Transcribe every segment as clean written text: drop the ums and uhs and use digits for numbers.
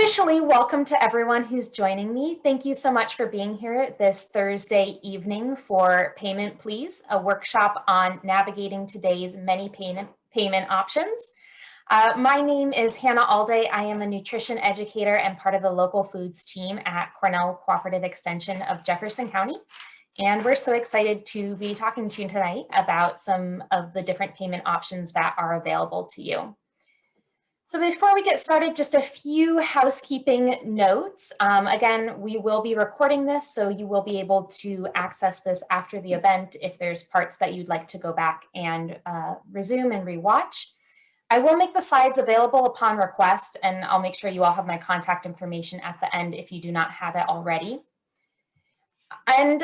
officially welcome to everyone who's joining me. Thank you so much for being here this Thursday evening for Payment Please, a workshop on navigating today's many payment options. My name is Hannah Alday. I am a nutrition educator and part of the local foods team at Cornell Cooperative Extension of Jefferson County. And we're so excited to be talking to you tonight about some of the different payment options that are available to you. So before we get started, just a few housekeeping notes. Again, we will be recording this, so you will be able to access this after the event if there's parts that you'd like to go back and resume and rewatch. I will make the slides available upon request, and I'll make sure you all have my contact information at the end if you do not have it already. And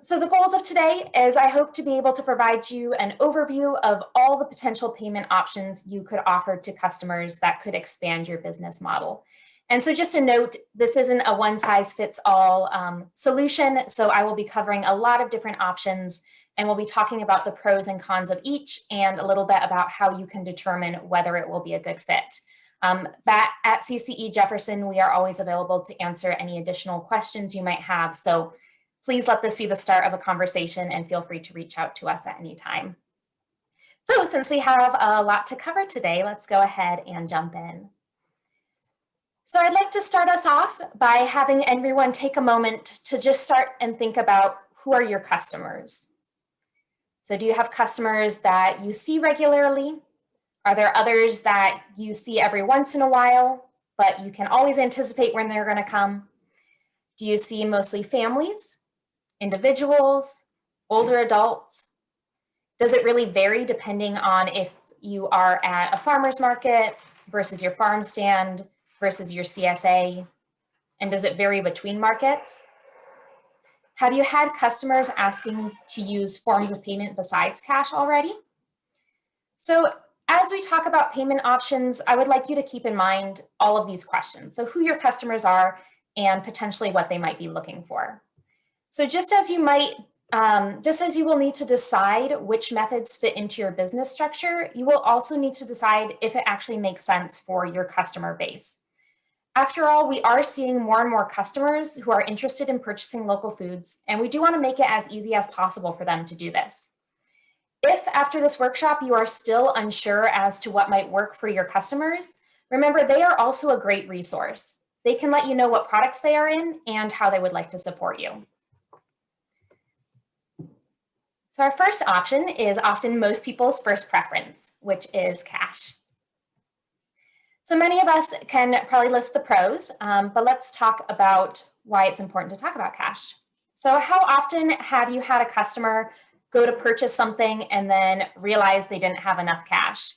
so the goals of today is I hope to be able to provide you an overview of all the potential payment options you could offer to customers that could expand your business model. And so just a note, this isn't a one-size-fits-all solution, so I will be covering a lot of different options, and we'll be talking about the pros and cons of each and a little bit about how you can determine whether it will be a good fit. At CCE Jefferson, we are always available to answer any additional questions you might have, so please let this be the start of a conversation and feel free to reach out to us at any time. So since we have a lot to cover today, let's go ahead and jump in. So I'd like to start us off by having everyone take a moment to just start and think about who are your customers. So do you have customers that you see regularly? Are there others that you see every once in a while, but you can always anticipate when they're going to come? Do you see mostly families? Individuals, older adults? Does it really vary depending on if you are at a farmer's market versus your farm stand versus your CSA? And does it vary between markets? Have you had customers asking to use forms of payment besides cash already? So as we talk about payment options, I would like you to keep in mind all of these questions. So who your customers are and potentially what they might be looking for. So just as you will need to decide which methods fit into your business structure, you will also need to decide if it actually makes sense for your customer base. After all, we are seeing more and more customers who are interested in purchasing local foods, and we do want to make it as easy as possible for them to do this. If after this workshop you are still unsure as to what might work for your customers, remember they are also a great resource. They can let you know what products they are in and how they would like to support you. So our first option is often most people's first preference, which is cash. So many of us can probably list the pros, but let's talk about why it's important to talk about cash. So how often have you had a customer go to purchase something and then realize they didn't have enough cash?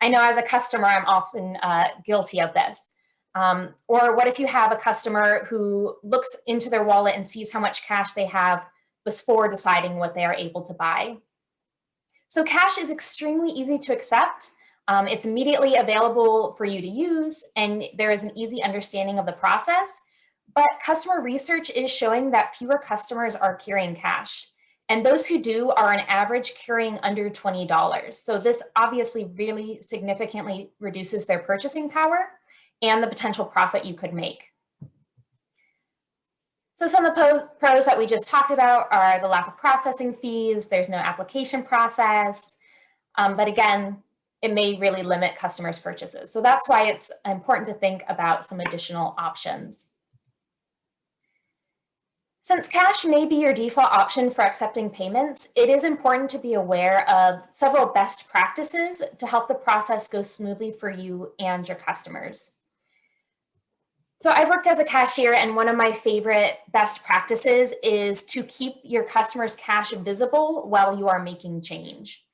I know as a customer, I'm often guilty of this. Or what if you have a customer who looks into their wallet and sees how much cash they have before deciding what they are able to buy? So cash is extremely easy to accept. It's immediately available for you to use, and there is an easy understanding of the process. But customer research is showing that fewer customers are carrying cash. And those who do are on average carrying under $20. So this obviously really significantly reduces their purchasing power and the potential profit you could make. So some of the pros that we just talked about are the lack of processing fees, there's no application process, but again, it may really limit customers' purchases. So that's why it's important to think about some additional options. Since cash may be your default option for accepting payments, it is important to be aware of several best practices to help the process go smoothly for you and your customers. So I've worked as a cashier, and one of my favorite best practices is to keep your customers' cash visible while you are making change.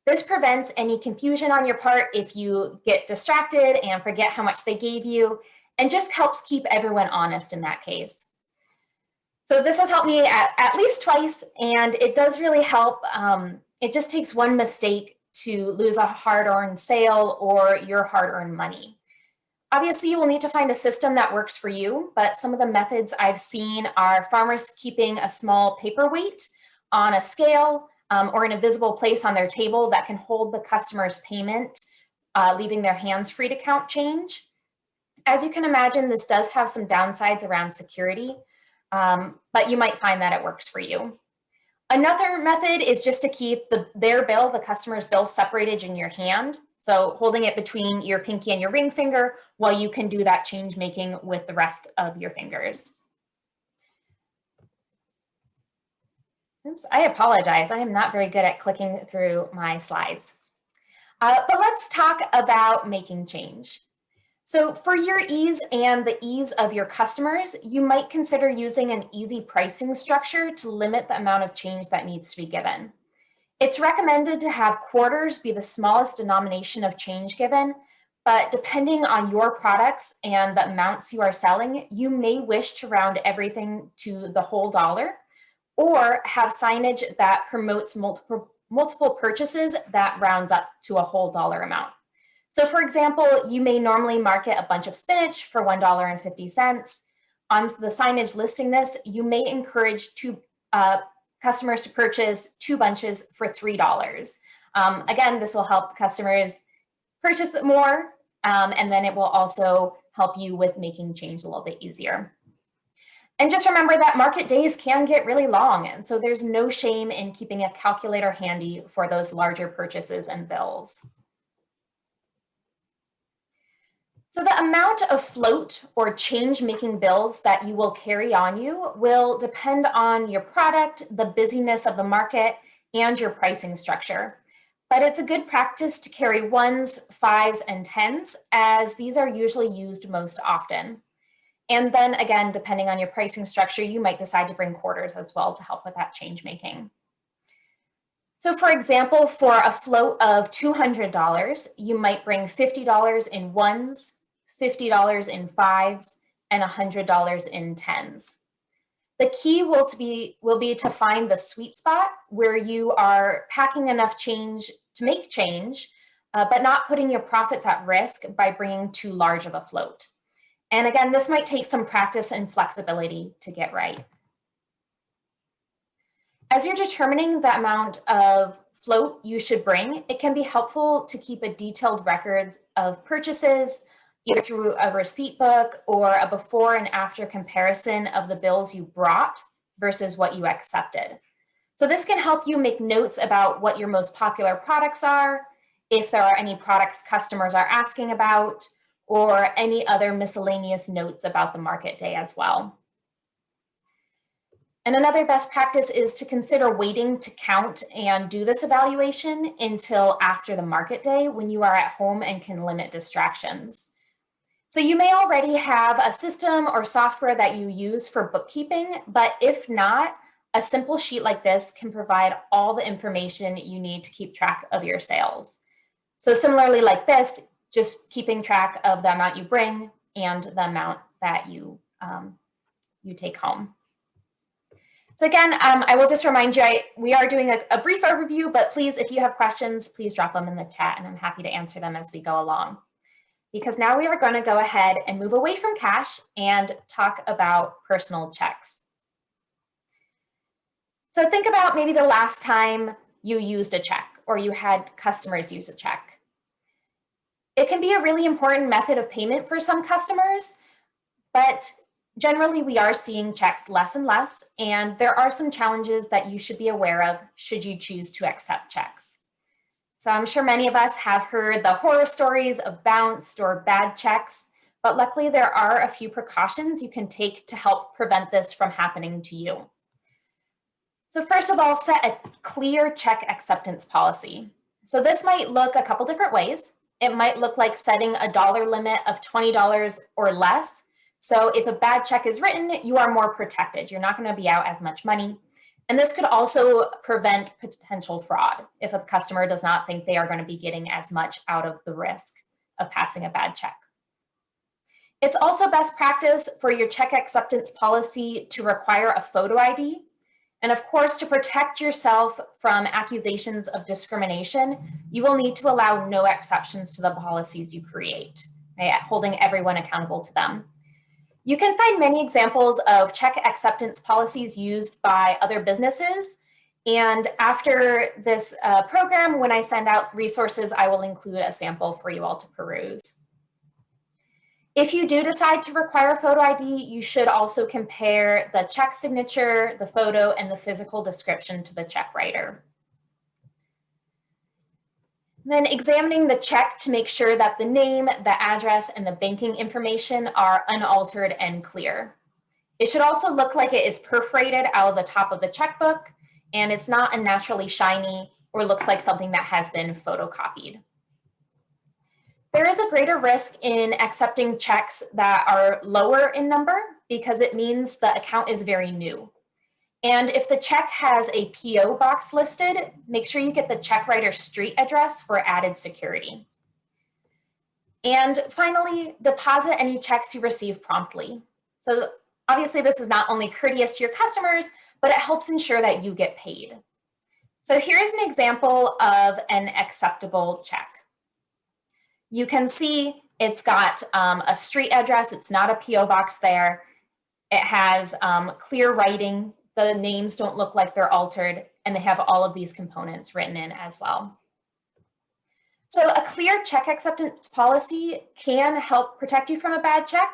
This prevents any confusion on your part if you get distracted and forget how much they gave you, and just helps keep everyone honest in that case. So this has helped me at least twice, and it does really help. It just takes one mistake to lose a hard-earned sale or your hard-earned money. Obviously, you will need to find a system that works for you, but some of the methods I've seen are farmers keeping a small paperweight on a scale or in a visible place on their table that can hold the customer's payment, leaving their hands free to count change. as you can imagine, this does have some downsides around security, but you might find that it works for you. Another method is just to keep their bill, the customer's bill, separated in your hand. So holding it between your pinky and your ring finger while you can do that change making with the rest of your fingers. Oops, I apologize. I am not very good at clicking through my slides. But let's talk about making change. So for your ease and the ease of your customers, you might consider using an easy pricing structure to limit the amount of change that needs to be given. It's recommended to have quarters be the smallest denomination of change given, but depending on your products and the amounts you are selling, you may wish to round everything to the whole dollar or have signage that promotes multiple purchases that rounds up to a whole dollar amount. So for example, you may normally market a bunch of spinach for $1.50. On the signage listing this, you may encourage customers to purchase 2 bunches for $3. Again, this will help customers purchase it more, and then it will also help you with making change a little bit easier. And just remember that market days can get really long, and so there's no shame in keeping a calculator handy for those larger purchases and bills. So the amount of float or change-making bills that you will carry on you will depend on your product, the busyness of the market, and your pricing structure. But it's a good practice to carry 1s, 5s, and 10s, as these are usually used most often. And then again, depending on your pricing structure, you might decide to bring quarters as well to help with that change making. So for example, for a float of $200, you might bring $50 in 1s, $50 in 5s, and $100 in 10s. The key will be to find the sweet spot where you are packing enough change to make change, but not putting your profits at risk by bringing too large of a float. And again, this might take some practice and flexibility to get right. As you're determining the amount of float you should bring, it can be helpful to keep a detailed record of purchases, either through a receipt book or a before and after comparison of the bills you brought versus what you accepted. So this can help you make notes about what your most popular products are, if there are any products customers are asking about, or any other miscellaneous notes about the market day as well. And another best practice is to consider waiting to count and do this evaluation until after the market day when you are at home and can limit distractions. So you may already have a system or software that you use for bookkeeping, but if not, a simple sheet like this can provide all the information you need to keep track of your sales. So similarly like this, just keeping track of the amount you bring and the amount that you take home. So again, I will just remind you, we are doing a brief overview, but please, if you have questions, please drop them in the chat and I'm happy to answer them as we go along. Because now we are going to go ahead and move away from cash and talk about personal checks. So think about maybe the last time you used a check or you had customers use a check. It can be a really important method of payment for some customers, but generally we are seeing checks less and less, and there are some challenges that you should be aware of should you choose to accept checks. So I'm sure many of us have heard the horror stories of bounced or bad checks, but luckily there are a few precautions you can take to help prevent this from happening to you. So first of all, set a clear check acceptance policy. So this might look a couple different ways. It might look like setting a dollar limit of $20 or less. So if a bad check is written, you are more protected. You're not going to be out as much money. And this could also prevent potential fraud if a customer does not think they are going to be getting as much out of the risk of passing a bad check. It's also best practice for your check acceptance policy to require a photo ID. And of course, to protect yourself from accusations of discrimination, you will need to allow no exceptions to the policies you create, right? Holding everyone accountable to them. You can find many examples of check acceptance policies used by other businesses. And after this program, when I send out resources, I will include a sample for you all to peruse. If you do decide to require photo ID, you should also compare the check signature, the photo, and the physical description to the check writer. Then examining the check to make sure that the name, the address, and the banking information are unaltered and clear. It should also look like it is perforated out of the top of the checkbook, and it's not unnaturally shiny or looks like something that has been photocopied. There is a greater risk in accepting checks that are lower in number because it means the account is very new. And if the check has a PO box listed, make sure you get the check writer's street address for added security. And finally, deposit any checks you receive promptly. So obviously this is not only courteous to your customers, but it helps ensure that you get paid. So here's an example of an acceptable check. You can see it's got a street address. It's not a PO box there. It has clear writing. The names don't look like they're altered, and they have all of these components written in as well. So a clear check acceptance policy can help protect you from a bad check,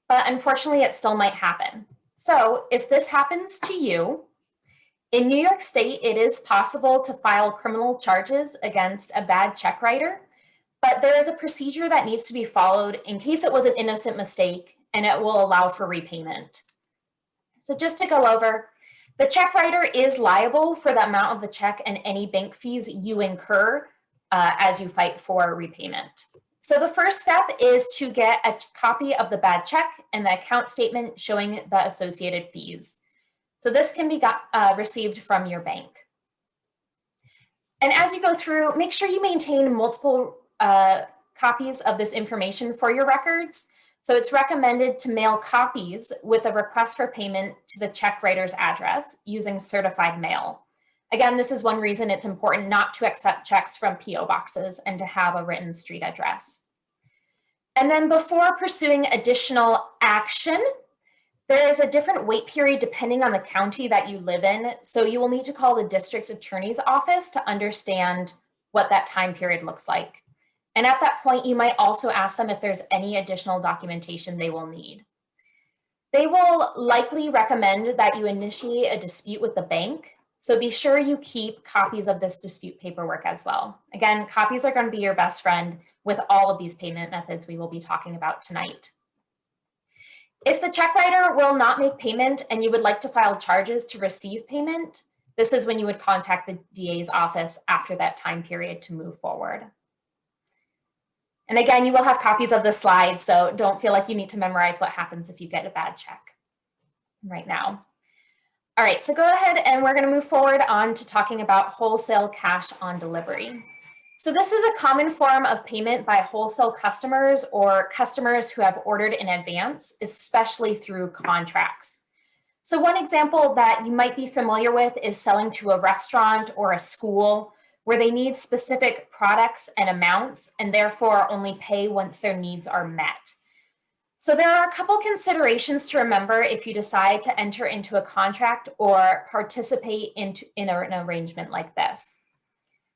but unfortunately it still might happen. So if this happens to you, in New York State, it is possible to file criminal charges against a bad check writer, but there is a procedure that needs to be followed in case it was an innocent mistake, and it will allow for repayment. So just to go over, the check writer is liable for the amount of the check and any bank fees you incur as you fight for repayment. So the first step is to get a copy of the bad check and the account statement showing the associated fees. So this can be received from your bank. And as you go through, make sure you maintain multiple copies of this information for your records. So it's recommended to mail copies with a request for payment to the check writer's address using certified mail. Again, this is one reason it's important not to accept checks from PO boxes and to have a written street address. And then before pursuing additional action, there is a different wait period depending on the county that you live in. So you will need to call the district attorney's office to understand what that time period looks like. And at that point, you might also ask them if there's any additional documentation they will need. They will likely recommend that you initiate a dispute with the bank. So be sure you keep copies of this dispute paperwork as well. Again, copies are going to be your best friend with all of these payment methods we will be talking about tonight. If the check writer will not make payment and you would like to file charges to receive payment, this is when you would contact the DA's office after that time period to move forward. And again, you will have copies of the slides, so don't feel like you need to memorize what happens if you get a bad check right now. All right, so go ahead and we're going to move forward on to talking about wholesale cash on delivery. So this is a common form of payment by wholesale customers or customers who have ordered in advance, especially through contracts. So one example that you might be familiar with is selling to a restaurant or a school where they need specific products and amounts and therefore only pay once their needs are met. So there are a couple considerations to remember if you decide to enter into a contract or participate in an arrangement like this.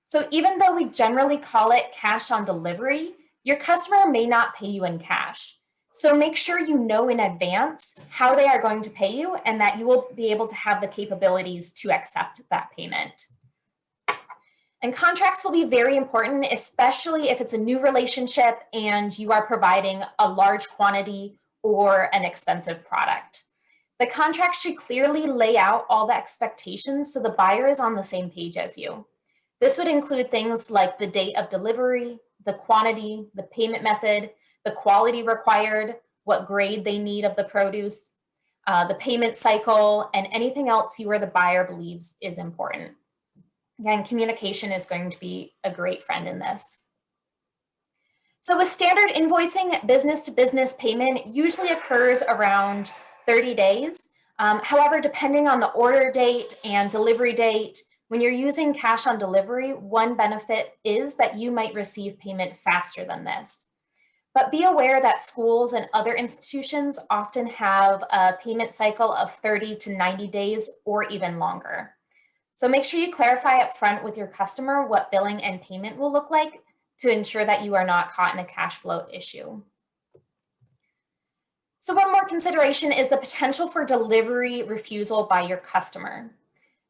So even though we generally call it cash on delivery, your customer may not pay you in cash. So make sure you know in advance how they are going to pay you and that you will be able to have the capabilities to accept that payment. And contracts will be very important, especially if it's a new relationship and you are providing a large quantity or an expensive product. The contract should clearly lay out all the expectations so the buyer is on the same page as you. This would include things like the date of delivery, the quantity, the payment method, the quality required, what grade they need of the produce, the payment cycle, and anything else you or the buyer believes is important. Again, communication is going to be a great friend in this. So with standard invoicing, business-to-business payment usually occurs around 30 days. However, depending on the order date and delivery date, when you're using cash on delivery, one benefit is that you might receive payment faster than this. But be aware that schools and other institutions often have a payment cycle of 30 to 90 days or even longer. So make sure you clarify up front with your customer what billing and payment will look like to ensure that you are not caught in a cash flow issue. So one more consideration is the potential for delivery refusal by your customer.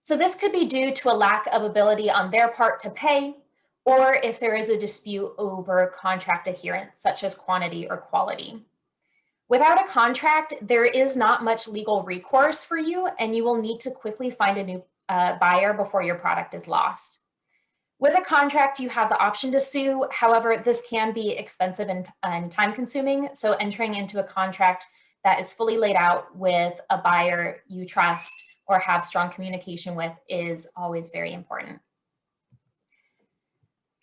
So this could be due to a lack of ability on their part to pay, or if there is a dispute over contract adherence, such as quantity or quality. Without a contract, there is not much legal recourse for you, and you will need to quickly find a new buyer before your product is lost. With a contract, you have the option to sue. However, this can be expensive and time-consuming, so entering into a contract that is fully laid out with a buyer you trust or have strong communication with is always very important.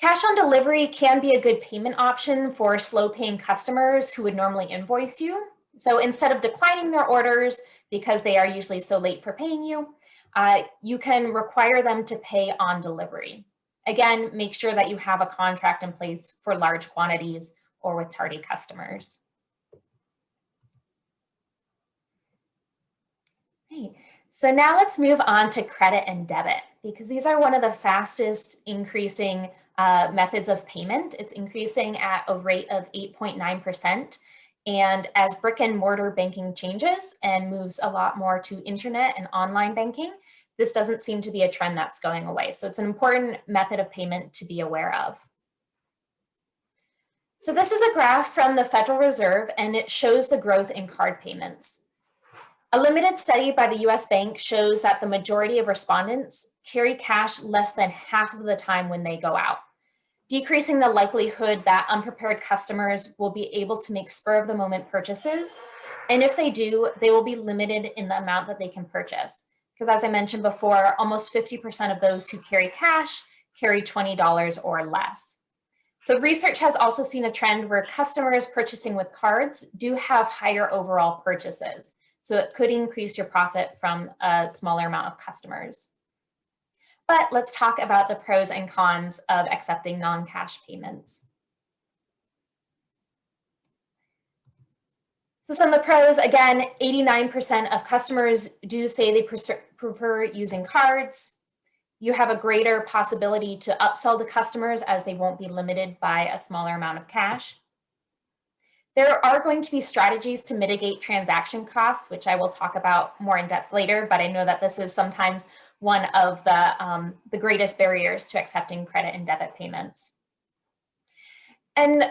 Cash on delivery can be a good payment option for slow-paying customers who would normally invoice you. So instead of declining their orders because they are usually so late for paying you, you can require them to pay on delivery. Again, make sure that you have a contract in place for large quantities or with tardy customers. Hey, so now let's move on to credit and debit, because these are one of the fastest increasing methods of payment. It's increasing at a rate of 8.9%. And as brick and mortar banking changes and moves a lot more to internet and online banking, this doesn't seem to be a trend that's going away. So it's an important method of payment to be aware of. So this is a graph from the Federal Reserve, and it shows the growth in card payments. A limited study by the US Bank shows that the majority of respondents carry cash less than half of the time when they go out, decreasing the likelihood that unprepared customers will be able to make spur-of-the-moment purchases. And if they do, they will be limited in the amount that they can purchase. Because as I mentioned before, almost 50% of those who carry cash carry $20 or less. So research has also seen a trend where customers purchasing with cards do have higher overall purchases. So it could increase your profit from a smaller amount of customers. But let's talk about the pros and cons of accepting non-cash payments. So some of the pros, again, 89% of customers do say they prefer using cards. You have a greater possibility to upsell to customers as they won't be limited by a smaller amount of cash. There are going to be strategies to mitigate transaction costs, which I will talk about more in depth later, but I know that this is sometimes one of the greatest barriers to accepting credit and debit payments. And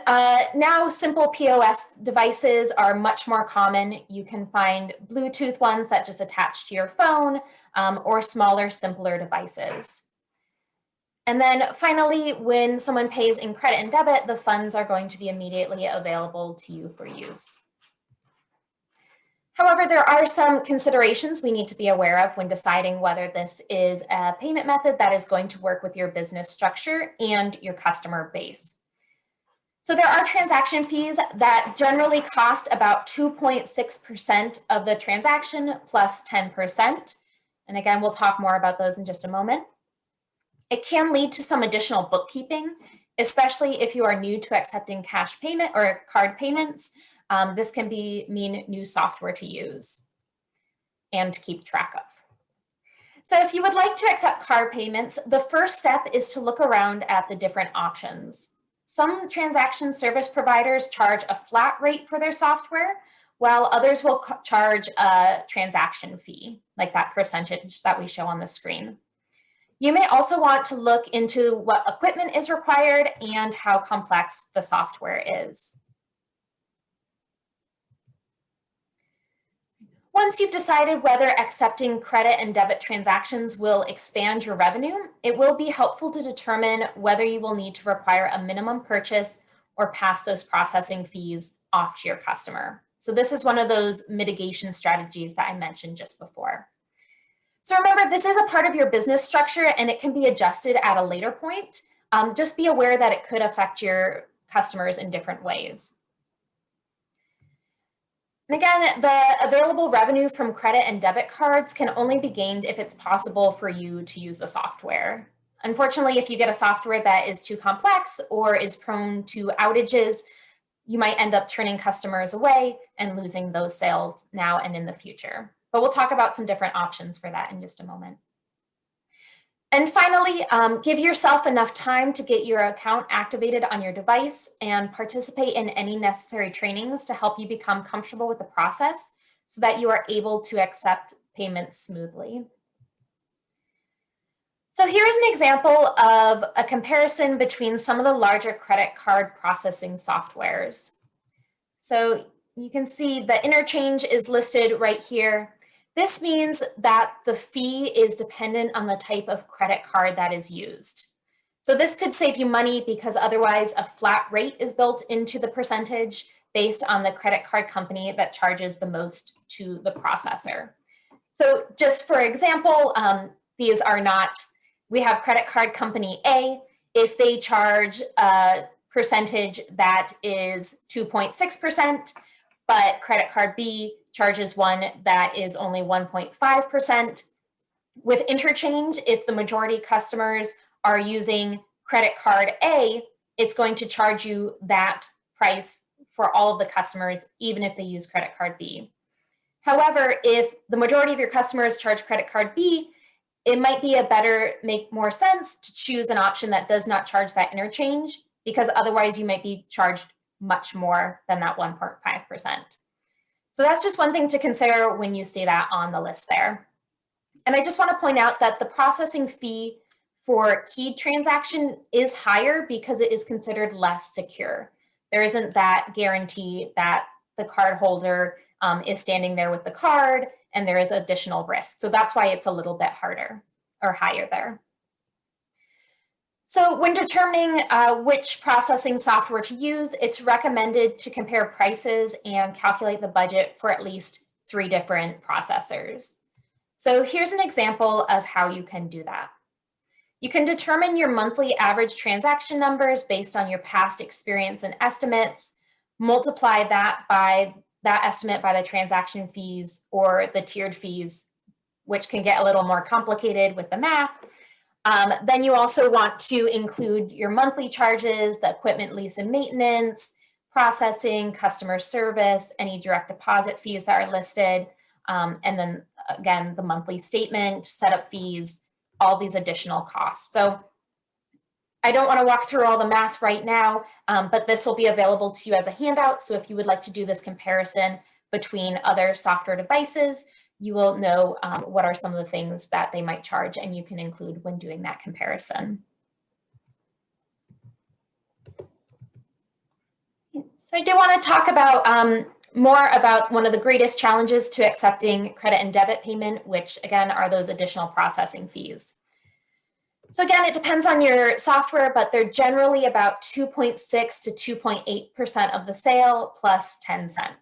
now simple POS devices are much more common. You can find Bluetooth ones that just attach to your phone or smaller, simpler devices. And then finally, when someone pays in credit and debit, the funds are going to be immediately available to you for use. However, there are some considerations we need to be aware of when deciding whether this is a payment method that is going to work with your business structure and your customer base. So there are transaction fees that generally cost about 2.6% of the transaction plus 10%. And again, we'll talk more about those in just a moment. It can lead to some additional bookkeeping, especially if you are new to accepting cash payment or card payments. This can mean new software to use and to keep track of. So if you would like to accept card payments, the first step is to look around at the different options. Some transaction service providers charge a flat rate for their software, while others will charge a transaction fee, like that percentage that we show on the screen. You may also want to look into what equipment is required and how complex the software is. Once you've decided whether accepting credit and debit transactions will expand your revenue, it will be helpful to determine whether you will need to require a minimum purchase or pass those processing fees off to your customer. So this is one of those mitigation strategies that I mentioned just before. So remember, this is a part of your business structure and it can be adjusted at a later point. Just be aware that it could affect your customers in different ways. And again, the available revenue from credit and debit cards can only be gained if it's possible for you to use the software. Unfortunately, if you get a software that is too complex or is prone to outages, you might end up turning customers away and losing those sales now and in the future. But we'll talk about some different options for that in just a moment. And finally, give yourself enough time to get your account activated on your device and participate in any necessary trainings to help you become comfortable with the process so that you are able to accept payments smoothly. So here's an example of a comparison between some of the larger credit card processing softwares. So you can see the interchange is listed right here. This means that the fee is dependent on the type of credit card that is used. So this could save you money because otherwise a flat rate is built into the percentage based on the credit card company that charges the most to the processor. So just for example, these are not, we have credit card company A. If they charge a percentage that is 2.6%, but credit card B charges one that is only 1.5%. With interchange, if the majority customers are using credit card A, it's going to charge you that price for all of the customers, even if they use credit card B. However, if the majority of your customers charge credit card B, it might be make more sense to choose an option that does not charge that interchange, because otherwise you might be charged much more than that 1.5%. So that's just one thing to consider when you see that on the list there. And I just want to point out that the processing fee for keyed transaction is higher because it is considered less secure. There isn't that guarantee that the cardholder is standing there with the card, and there is additional risk. So that's why it's a little bit harder or higher there. So when determining which processing software to use, it's recommended to compare prices and calculate the budget for at least 3 different processors. So here's an example of how you can do that. You can determine your monthly average transaction numbers based on your past experience and estimates, multiply that estimate by the transaction fees or the tiered fees, which can get a little more complicated with the math. Then you also want to include your monthly charges, the equipment lease and maintenance, processing, customer service, any direct deposit fees that are listed, and then again, the monthly statement, setup fees, all these additional costs. So I don't want to walk through all the math right now, but this will be available to you as a handout. So if you would like to do this comparison between other software devices, you will know what are some of the things that they might charge, and you can include when doing that comparison. So I do want to talk about more about one of the greatest challenges to accepting credit and debit payment, which again are those additional processing fees. So again, it depends on your software, but they're generally about 2.6 to 2.8% of the sale plus 10 cents.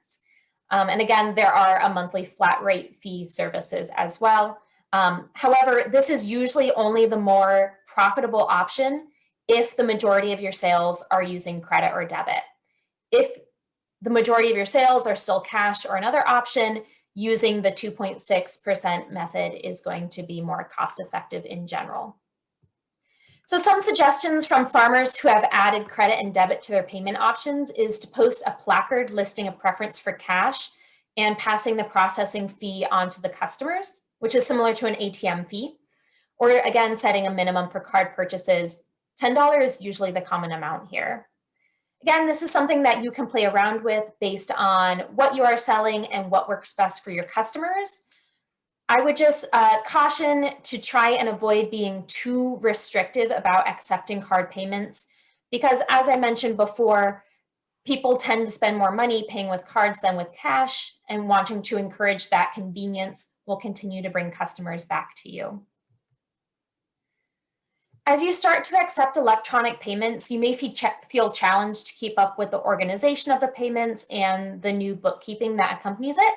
And again, there are a monthly flat rate fee services as well. However, this is usually only the more profitable option if the majority of your sales are using credit or debit. If the majority of your sales are still cash or another option, using the 2.6% method is going to be more cost effective in general. So some suggestions from farmers who have added credit and debit to their payment options is to post a placard listing a preference for cash and passing the processing fee on to the customers, which is similar to an ATM fee, or again, setting a minimum for card purchases. $10 is usually the common amount here. Again, this is something that you can play around with based on what you are selling and what works best for your customers. I would just caution to try and avoid being too restrictive about accepting card payments, because as I mentioned before, people tend to spend more money paying with cards than with cash, and wanting to encourage that convenience will continue to bring customers back to you. As you start to accept electronic payments, you may feel challenged to keep up with the organization of the payments and the new bookkeeping that accompanies it.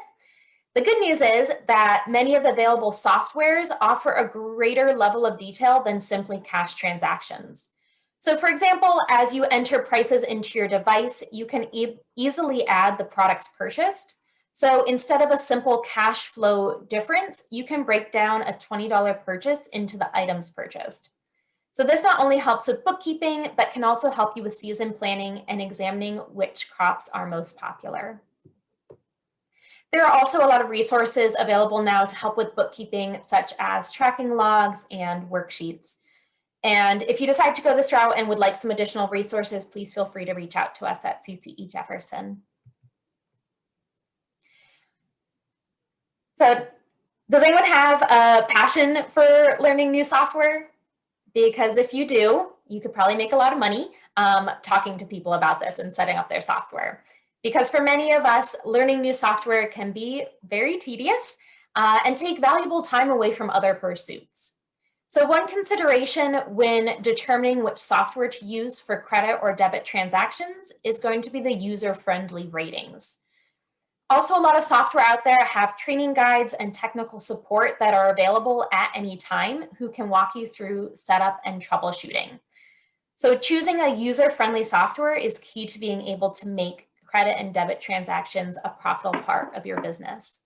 The good news is that many of the available softwares offer a greater level of detail than simply cash transactions. So for example, as you enter prices into your device, you can easily add the products purchased. So instead of a simple cash flow difference, you can break down a $20 purchase into the items purchased. So this not only helps with bookkeeping, but can also help you with season planning and examining which crops are most popular. There are also a lot of resources available now to help with bookkeeping, such as tracking logs and worksheets. And if you decide to go this route and would like some additional resources, please feel free to reach out to us at CCE Jefferson. So does anyone have a passion for learning new software? Because if you do, you could probably make a lot of money talking to people about this and setting up their software. Because for many of us, learning new software can be very tedious and take valuable time away from other pursuits. So one consideration when determining which software to use for credit or debit transactions is going to be the user-friendly ratings. Also, a lot of software out there have training guides and technical support that are available at any time who can walk you through setup and troubleshooting. So choosing a user-friendly software is key to being able to make credit and debit transactions a profitable part of your business.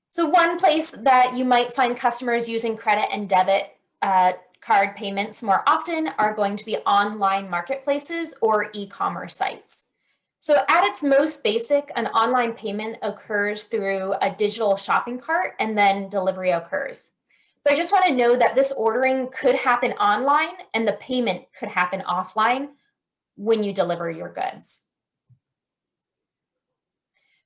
So one place that you might find customers using credit and debit card payments more often are going to be online marketplaces or e-commerce sites. So at its most basic, an online payment occurs through a digital shopping cart and then delivery occurs. But I just want to know that this ordering could happen online and the payment could happen offline when you deliver your goods.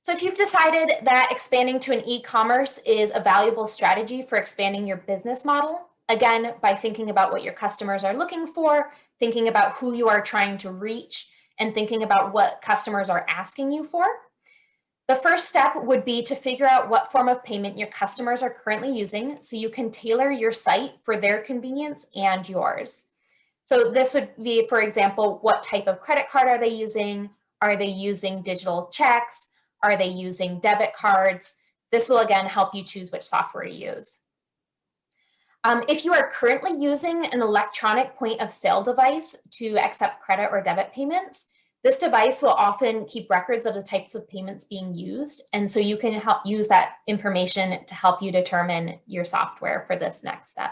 So if you've decided that expanding to an e-commerce is a valuable strategy for expanding your business model, again, by thinking about what your customers are looking for, thinking about who you are trying to reach, and thinking about what customers are asking you for, the first step would be to figure out what form of payment your customers are currently using so you can tailor your site for their convenience and yours. So this would be, for example, what type of credit card are they using? Are they using digital checks? Are they using debit cards? This will again help you choose which software to use. If you are currently using an electronic point of sale device to accept credit or debit payments, this device will often keep records of the types of payments being used. And so you can help use that information to help you determine your software for this next step.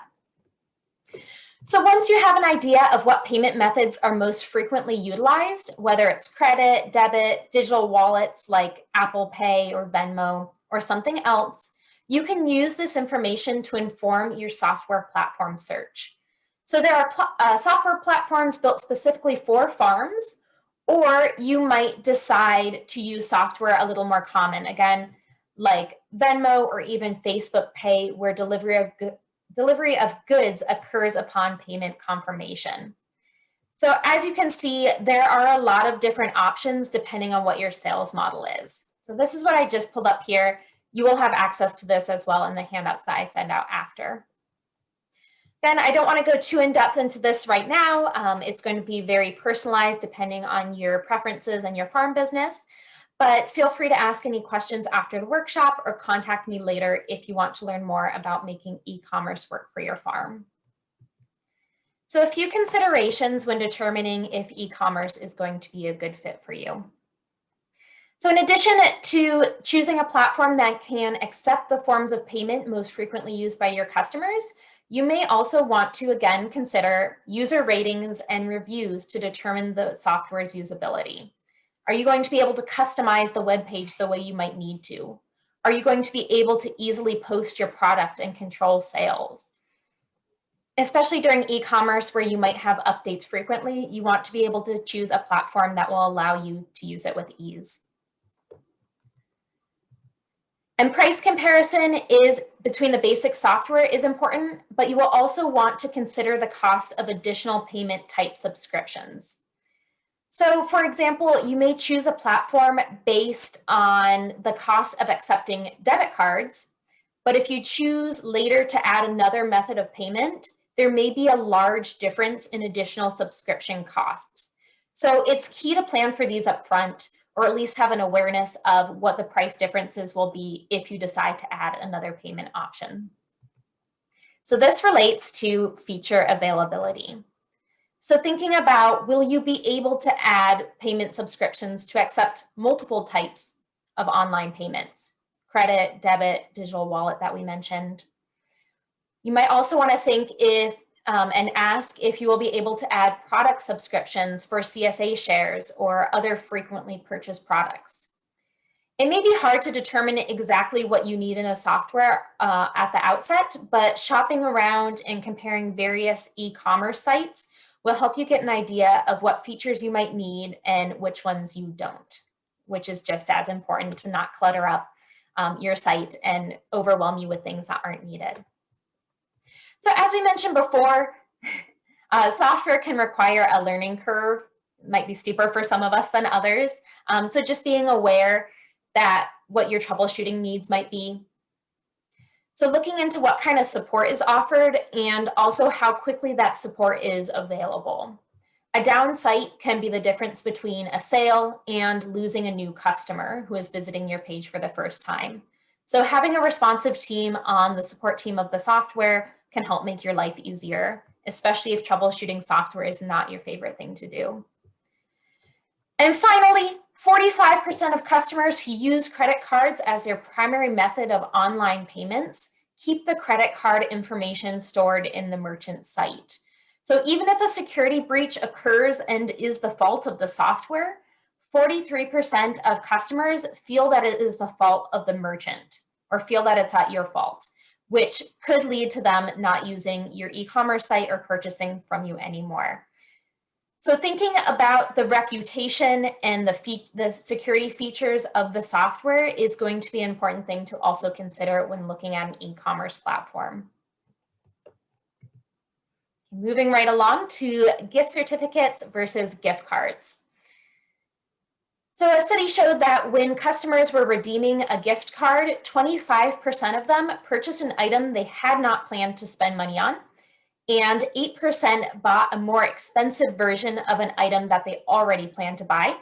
So once you have an idea of what payment methods are most frequently utilized, whether it's credit, debit, digital wallets like Apple Pay or Venmo or something else, you can use this information to inform your software platform search. So there are software platforms built specifically for farms, or you might decide to use software a little more common, again, like Venmo or even Facebook Pay, where delivery of goods occurs upon payment confirmation. So as you can see, there are a lot of different options depending on what your sales model is. So this is what I just pulled up here. You will have access to this as well in the handouts that I send out after. Again, I don't want to go too in-depth into this right now. It's going to be very personalized depending on your preferences and your farm business. But feel free to ask any questions after the workshop or contact me later if you want to learn more about making e-commerce work for your farm. So a few considerations when determining if e-commerce is going to be a good fit for you. So in addition to choosing a platform that can accept the forms of payment most frequently used by your customers, you may also want to, again, consider user ratings and reviews to determine the software's usability. Are you going to be able to customize the web page the way you might need to? Are you going to be able to easily post your product and control sales? Especially during e-commerce where you might have updates frequently, you want to be able to choose a platform that will allow you to use it with ease. And price comparison is between the basic software is important, but you will also want to consider the cost of additional payment type subscriptions. So for example, you may choose a platform based on the cost of accepting debit cards, but if you choose later to add another method of payment, there may be a large difference in additional subscription costs. So it's key to plan for these upfront, or at least have an awareness of what the price differences will be if you decide to add another payment option. So this relates to feature availability. So thinking about, will you be able to add payment subscriptions to accept multiple types of online payments? Credit, debit, digital wallet that we mentioned. You might also want to think if and ask if you will be able to add product subscriptions for CSA shares or other frequently purchased products. It may be hard to determine exactly what you need in a software at the outset, but shopping around and comparing various e-commerce sites will help you get an idea of what features you might need and which ones you don't, which is just as important to not clutter up your site and overwhelm you with things that aren't needed. So as we mentioned before, software can require a learning curve. It might be steeper for some of us than others. So just being aware that what your troubleshooting needs might be. So looking into what kind of support is offered and also how quickly that support is available. A down site can be the difference between a sale and losing a new customer who is visiting your page for the first time. So having a responsive team on the support team of the software can help make your life easier, especially if troubleshooting software is not your favorite thing to do. And finally, 45% of customers who use credit cards as their primary method of online payments keep the credit card information stored in the merchant site. So even if a security breach occurs and is the fault of the software, 43% of customers feel that it is the fault of the merchant or feel that it's at your fault, which could lead to them not using your e-commerce site or purchasing from you anymore. So thinking about the reputation and the security features of the software is going to be an important thing to also consider when looking at an e-commerce platform. Moving right along to gift certificates versus gift cards. So a study showed that when customers were redeeming a gift card, 25% of them purchased an item they had not planned to spend money on, and 8% bought a more expensive version of an item that they already planned to buy,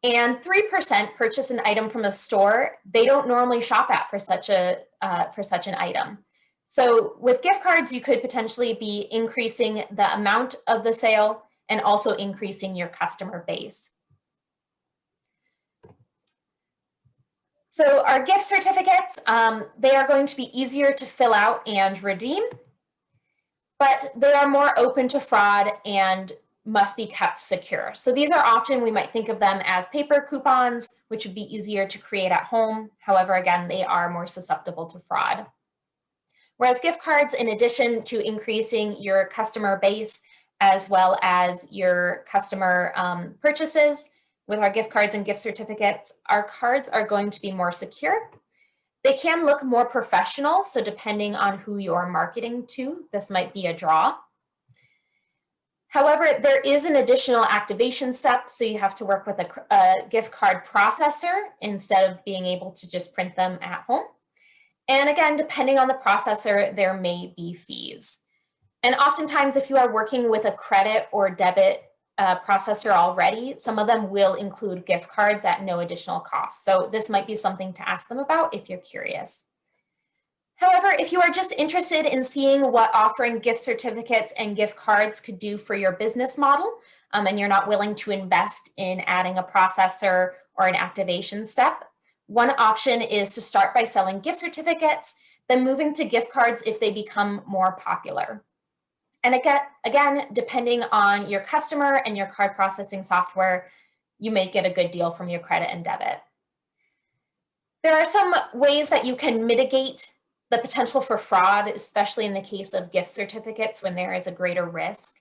and 3% purchased an item from a store they don't normally shop at for such an item. So with gift cards, you could potentially be increasing the amount of the sale and also increasing your customer base. So our gift certificates, they are going to be easier to fill out and redeem, but they are more open to fraud and must be kept secure. So these are often, we might think of them as paper coupons, which would be easier to create at home. However, again, they are more susceptible to fraud. Whereas gift cards, in addition to increasing your customer base as well as your customer purchases, with our gift cards and gift certificates, our cards are going to be more secure. They can look more professional, so depending on who you're marketing to, this might be a draw. However, there is an additional activation step, so you have to work with a gift card processor instead of being able to just print them at home. And again, depending on the processor, there may be fees. And oftentimes, if you are working with a credit or debit processor already, some of them will include gift cards at no additional cost. So this might be something to ask them about if you're curious. However, if you are just interested in seeing what offering gift certificates and gift cards could do for your business model, and you're not willing to invest in adding a processor or an activation step, one option is to start by selling gift certificates, then moving to gift cards if they become more popular. And again, depending on your customer and your card processing software, you may get a good deal from your credit and debit. There are some ways that you can mitigate the potential for fraud, especially in the case of gift certificates when there is a greater risk.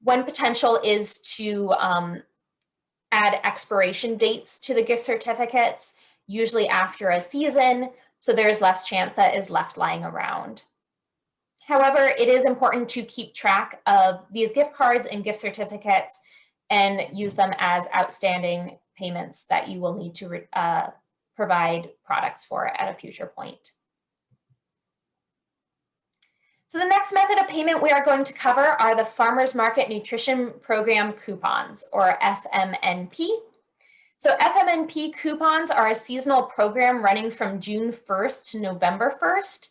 One potential is to add expiration dates to the gift certificates, usually after a season, so there's less chance that is left lying around. However, it is important to keep track of these gift cards and gift certificates and use them as outstanding payments that you will need to provide products for at a future point. So the next method of payment we are going to cover are the Farmers Market Nutrition Program coupons, or FMNP. So FMNP coupons are a seasonal program running from June 1st to November 1st.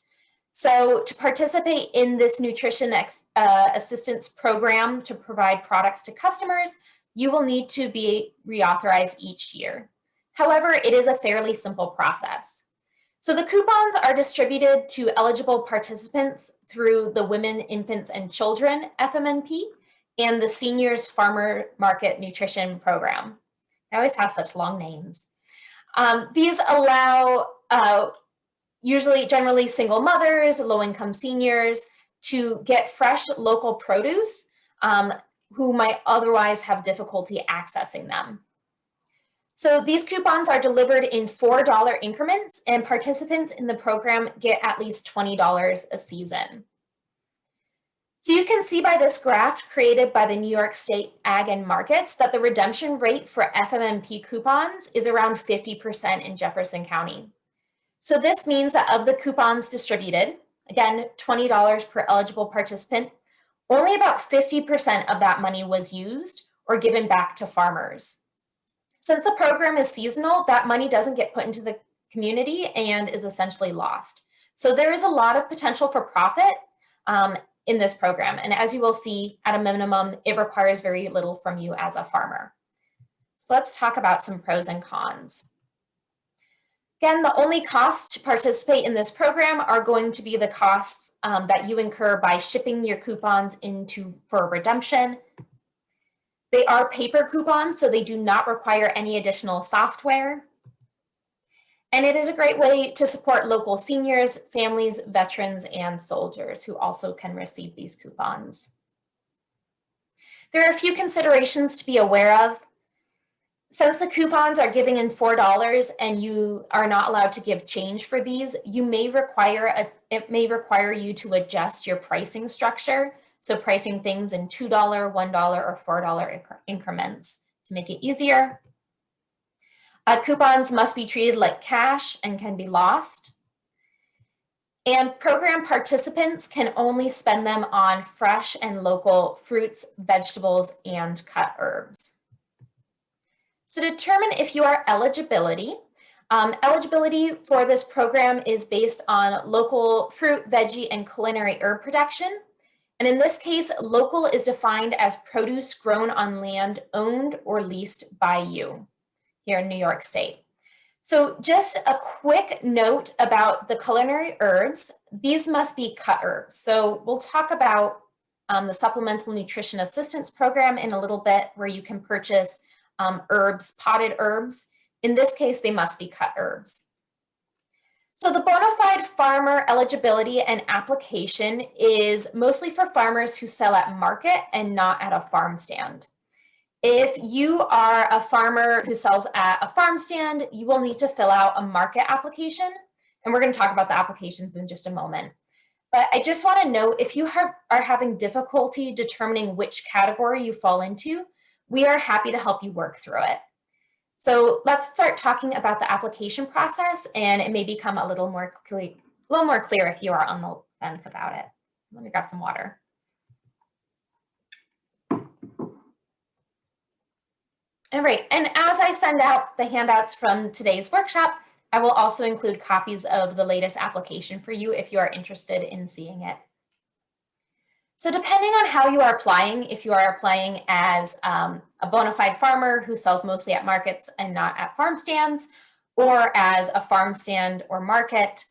So to participate in this nutrition assistance program to provide products to customers, you will need to be reauthorized each year. However, it is a fairly simple process. So the coupons are distributed to eligible participants through the Women, Infants, and Children Fmnp and the Seniors Farmer Market Nutrition Program. They always have such long names. These allow generally single mothers, low-income seniors to get fresh local produce who might otherwise have difficulty accessing them. So these coupons are delivered in $4 increments, and participants in the program get at least $20 a season. So you can see by this graph created by the New York State Ag and Markets that the redemption rate for Fmnp coupons is around 50% in Jefferson County. So this means that of the coupons distributed, again, $20 per eligible participant, only about 50% of that money was used or given back to farmers. Since the program is seasonal, that money doesn't get put into the community and is essentially lost. So there is a lot of potential for profit in this program. And as you will see, at a minimum, it requires very little from you as a farmer. So let's talk about some pros and cons. Again, the only costs to participate in this program are going to be the costs that you incur by shipping your coupons for redemption. They are paper coupons, so they do not require any additional software. And it is a great way to support local seniors, families, veterans, and soldiers who also can receive these coupons. There are a few considerations to be aware of. Since the coupons are given in $4 and you are not allowed to give change for these, it may require you to adjust your pricing structure. So pricing things in $2, $1, or $4 increments to make it easier. Coupons must be treated like cash and can be lost. And program participants can only spend them on fresh and local fruits, vegetables, and cut herbs. So to determine if you are eligibility for this program is based on local fruit, veggie, and culinary herb production. And in this case, local is defined as produce grown on land owned or leased by you here in New York State. So just a quick note about the culinary herbs. These must be cut herbs. So we'll talk about the Supplemental Nutrition Assistance Program in a little bit, where you can purchase herbs, potted herbs. In this case, they must be cut herbs. So the bona fide farmer eligibility and application is mostly for farmers who sell at market and not at a farm stand. If you are a farmer who sells at a farm stand, you will need to fill out a market application. And we're going to talk about the applications in just a moment. But I just want to note, if you are having difficulty determining which category you fall into, we are happy to help you work through it. So let's start talking about the application process, and it may become a little more clear if you are on the fence about it. Let me grab some water. All right, and as I send out the handouts from today's workshop, I will also include copies of the latest application for you if you are interested in seeing it. So depending on how you are applying, if you are applying as a bona fide farmer who sells mostly at markets and not at farm stands, or as a farm stand or market,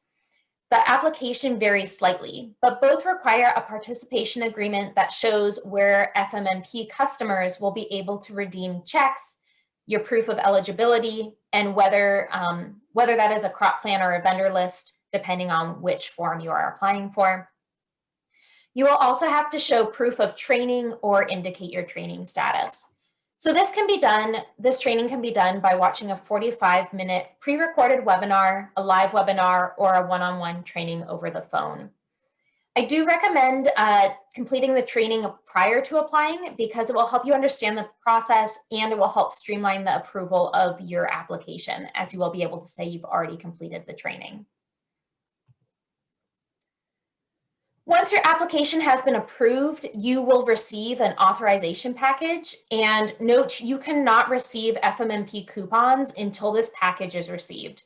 the application varies slightly, but both require a participation agreement that shows where Fmnp customers will be able to redeem checks, your proof of eligibility, and whether that is a crop plan or a vendor list, depending on which form you are applying for. You will also have to show proof of training or indicate your training status. So this training can be done by watching a 45-minute pre-recorded webinar, a live webinar, or a one-on-one training over the phone. I do recommend completing the training prior to applying, because it will help you understand the process and it will help streamline the approval of your application, as you will be able to say you've already completed the training. Once your application has been approved, you will receive an authorization package, and note you cannot receive Fmnp coupons until this package is received.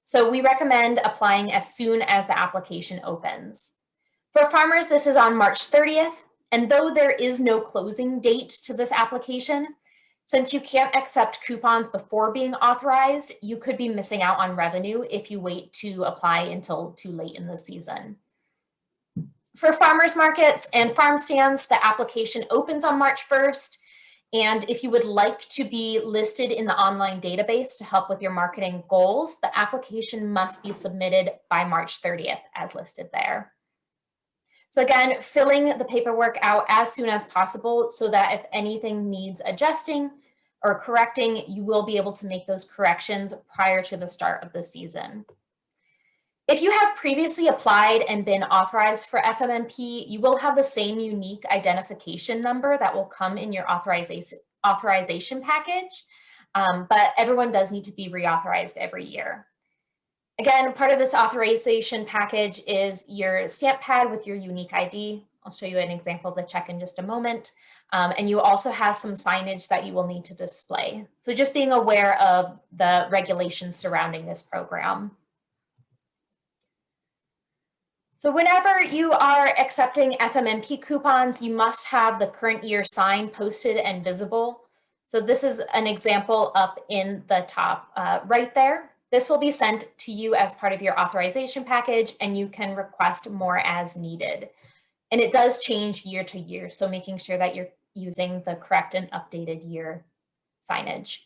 So we recommend applying as soon as the application opens. For farmers, this is on March 30th, and though there is no closing date to this application, Since you can't accept coupons before being authorized, you could be missing out on revenue if you wait to apply until too late in the season. For farmers markets and farm stands, the application opens on March 1st. And if you would like to be listed in the online database to help with your marketing goals, the application must be submitted by March 30th as listed there. So again, filling the paperwork out as soon as possible so that if anything needs adjusting or correcting, you will be able to make those corrections prior to the start of the season. If you have previously applied and been authorized for FMNP, you will have the same unique identification number that will come in your authorization package, but everyone does need to be reauthorized every year. Again, part of this authorization package is your stamp pad with your unique ID. I'll show you an example of the check in just a moment. And you also have some signage that you will need to display. So just being aware of the regulations surrounding this program. So whenever you are accepting FMNP coupons, you must have the current year sign posted and visible. So this is an example up in the top right there. This will be sent to you as part of your authorization package, and you can request more as needed. And it does change year to year, so making sure that you're using the correct and updated year signage.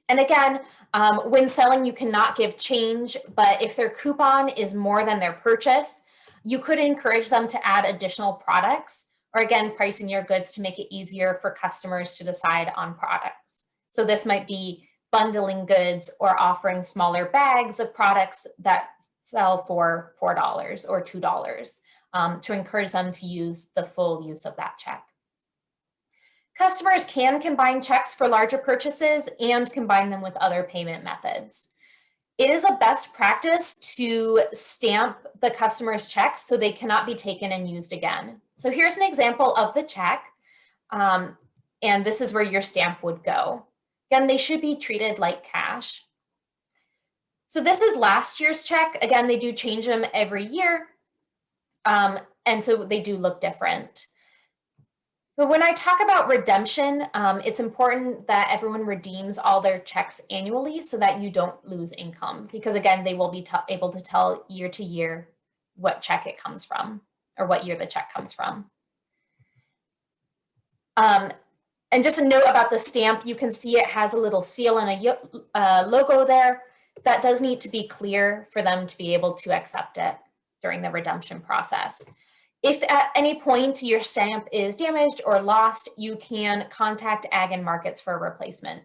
And again, when selling, you cannot give change, but if their coupon is more than their purchase, you could encourage them to add additional products, or again, pricing your goods to make it easier for customers to decide on products. So this might be bundling goods or offering smaller bags of products that sell for $4 or $2 to encourage them to use the full use of that check. Customers can combine checks for larger purchases and combine them with other payment methods. It is a best practice to stamp the customer's checks so they cannot be taken and used again. So here's an example of the check, and this is where your stamp would go. Again, they should be treated like cash. So this is last year's check. Again, they do change them every year, and so they do look different. But when I talk about redemption, it's important that everyone redeems all their checks annually so that you don't lose income, because again, they will be able to tell year to year what check it comes from or what year the check comes from. And just a note about the stamp, you can see it has a little seal and a logo there. That does need to be clear for them to be able to accept it during the redemption process. If at any point your stamp is damaged or lost, you can contact Ag and Markets for a replacement.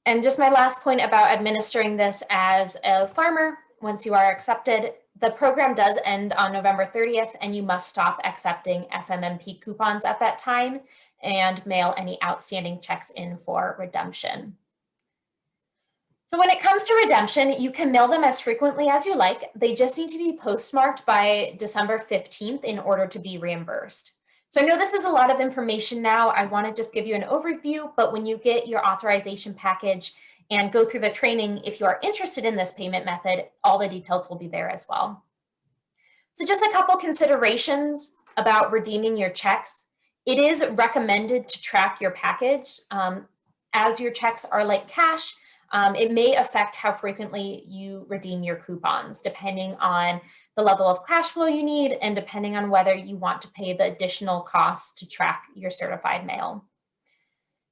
And just my last point about administering this as a farmer, once you are accepted, the program does end on November 30th, and you must stop accepting FMNP coupons at that time and mail any outstanding checks in for redemption. So when it comes to redemption, you can mail them as frequently as you like. They just need to be postmarked by December 15th in order to be reimbursed. So I know this is a lot of information now. I want to just give you an overview, but when you get your authorization package and go through the training, if you are interested in this payment method, all the details will be there as well. So just a couple considerations about redeeming your checks. It is recommended to track your package. As your checks are like cash, it may affect how frequently you redeem your coupons, depending on the level of cash flow you need and depending on whether you want to pay the additional costs to track your certified mail.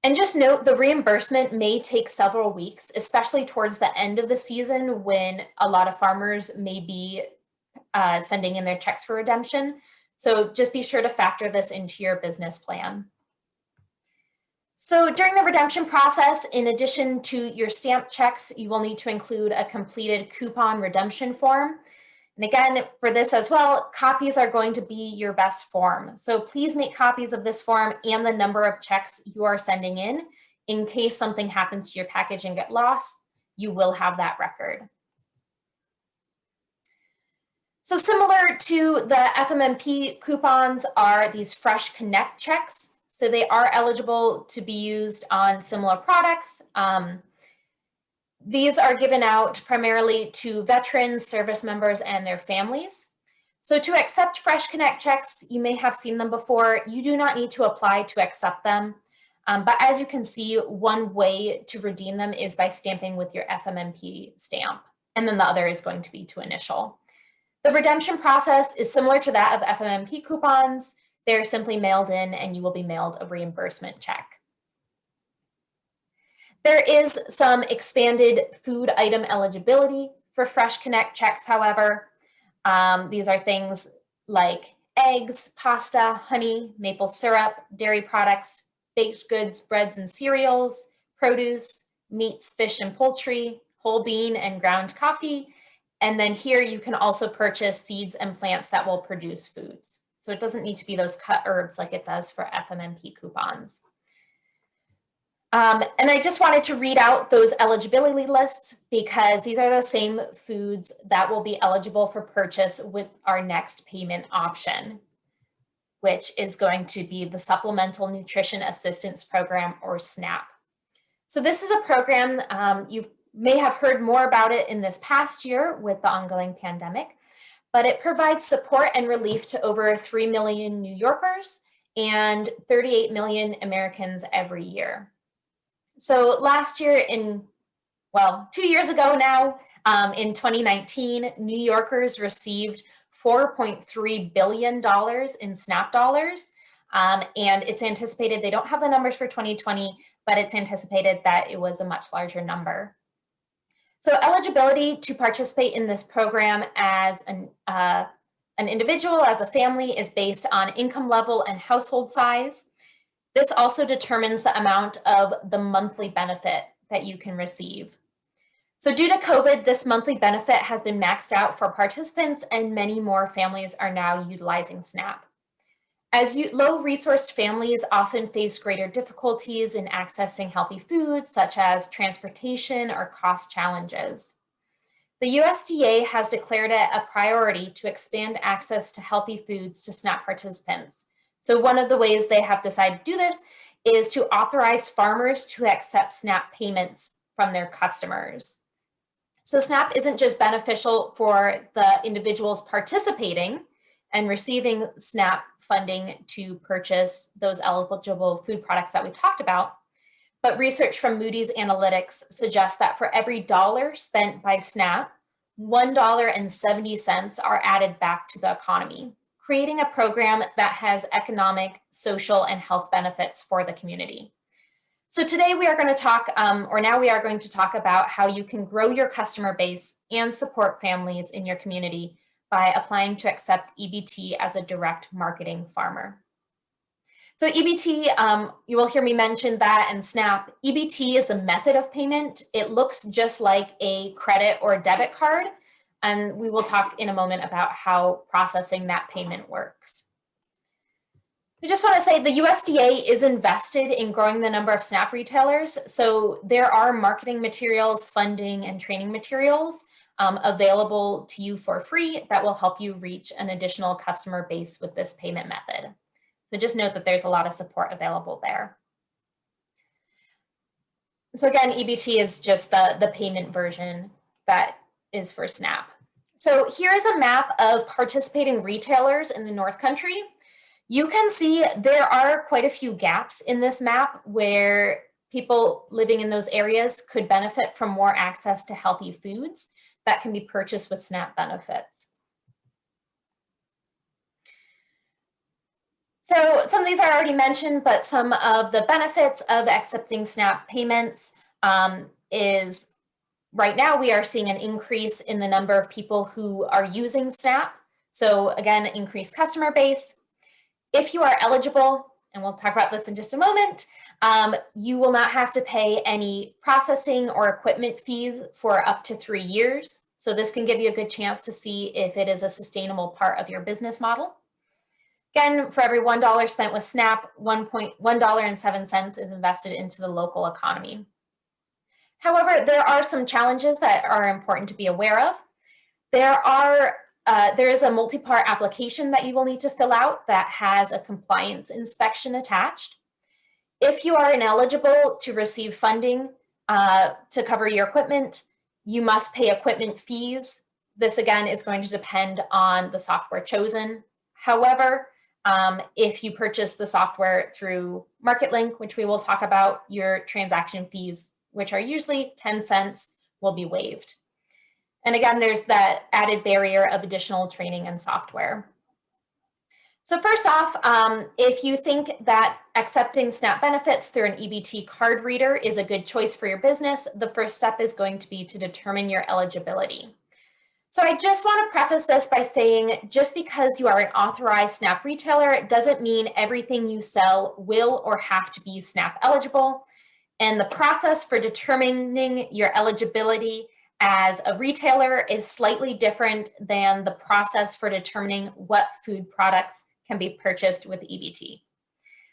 And just note, the reimbursement may take several weeks, especially towards the end of the season when a lot of farmers may be sending in their checks for redemption. So just be sure to factor this into your business plan. So during the redemption process, in addition to your stamped checks, you will need to include a completed coupon redemption form. And again, for this as well, copies are going to be your best form. So please make copies of this form and the number of checks you are sending in case something happens to your package and get lost, you will have that record. So similar to the FMNP coupons are these Fresh Connect checks. So they are eligible to be used on similar products. These are given out primarily to veterans, service members, and their families. So to accept Fresh Connect checks, you may have seen them before. You do not need to apply to accept them. But as you can see, one way to redeem them is by stamping with your Fmnp stamp, and then the other is going to be to initial. The redemption process is similar to that of Fmnp coupons. They're simply mailed in and you will be mailed a reimbursement check. There is some expanded food item eligibility for Fresh Connect checks, however. These are things like eggs, pasta, honey, maple syrup, dairy products, baked goods, breads and cereals, produce, meats, fish and poultry, whole bean and ground coffee. And then here you can also purchase seeds and plants that will produce foods. So it doesn't need to be those cut herbs like it does for Fmnp coupons. And I just wanted to read out those eligibility lists because these are the same foods that will be eligible for purchase with our next payment option, which is going to be the Supplemental Nutrition Assistance Program, or SNAP. So this is a program, you may have heard more about it in this past year with the ongoing pandemic, but it provides support and relief to over 3 million New Yorkers and 38 million Americans every year. So last year 2 years ago now, in 2019, New Yorkers received $4.3 billion in SNAP dollars. And it's anticipated, they don't have the numbers for 2020, but it's anticipated that it was a much larger number. So eligibility to participate in this program as an individual, as a family, is based on income level and household size. This also determines the amount of the monthly benefit that you can receive. So due to COVID, this monthly benefit has been maxed out for participants, and many more families are now utilizing SNAP. As low-resourced families often face greater difficulties in accessing healthy foods, such as transportation or cost challenges. The USDA has declared it a priority to expand access to healthy foods to SNAP participants. So one of the ways they have decided to do this is to authorize farmers to accept SNAP payments from their customers. So SNAP isn't just beneficial for the individuals participating and receiving SNAP funding to purchase those eligible food products that we talked about, but research from Moody's Analytics suggests that for every dollar spent by SNAP, $1.70 are added back to the economy, creating a program that has economic, social, and health benefits for the community. So today we are going to talk, now we are going to talk about how you can grow your customer base and support families in your community by applying to accept EBT as a direct marketing farmer. So EBT, you will hear me mention that, and SNAP. EBT is a method of payment. It looks just like a credit or debit card. And we will talk in a moment about how processing that payment works. I just want to say the USDA is invested in growing the number of SNAP retailers. So there are marketing materials, funding, and training materials available to you for free that will help you reach an additional customer base with this payment method. So just note that there's a lot of support available there. So again, EBT is just the payment version that is for SNAP. So here's a map of participating retailers in the North Country. You can see there are quite a few gaps in this map where people living in those areas could benefit from more access to healthy foods that can be purchased with SNAP benefits. So some of these I already mentioned, but some of the benefits of accepting SNAP payments is right now we are seeing an increase in the number of people who are using SNAP. So again, increased customer base. If you are eligible, and we'll talk about this in just a moment, you will not have to pay any processing or equipment fees for up to 3 years. So this can give you a good chance to see if it is a sustainable part of your business model. Again, for every $1 spent with SNAP, $1.07 is invested into the local economy. However, there are some challenges that are important to be aware of. There is a multi-part application that you will need to fill out that has a compliance inspection attached. If you are ineligible to receive funding to cover your equipment, you must pay equipment fees. This again is going to depend on the software chosen. However, if you purchase the software through MarketLink, which we will talk about, your transaction fees, which are usually 10 cents, will be waived. And again, there's that added barrier of additional training and software. So first off, if you think that accepting SNAP benefits through an EBT card reader is a good choice for your business, the first step is going to be to determine your eligibility. So I just want to preface this by saying just because you are an authorized SNAP retailer, it doesn't mean everything you sell will or have to be SNAP eligible. And the process for determining your eligibility as a retailer is slightly different than the process for determining what food products can be purchased with EBT.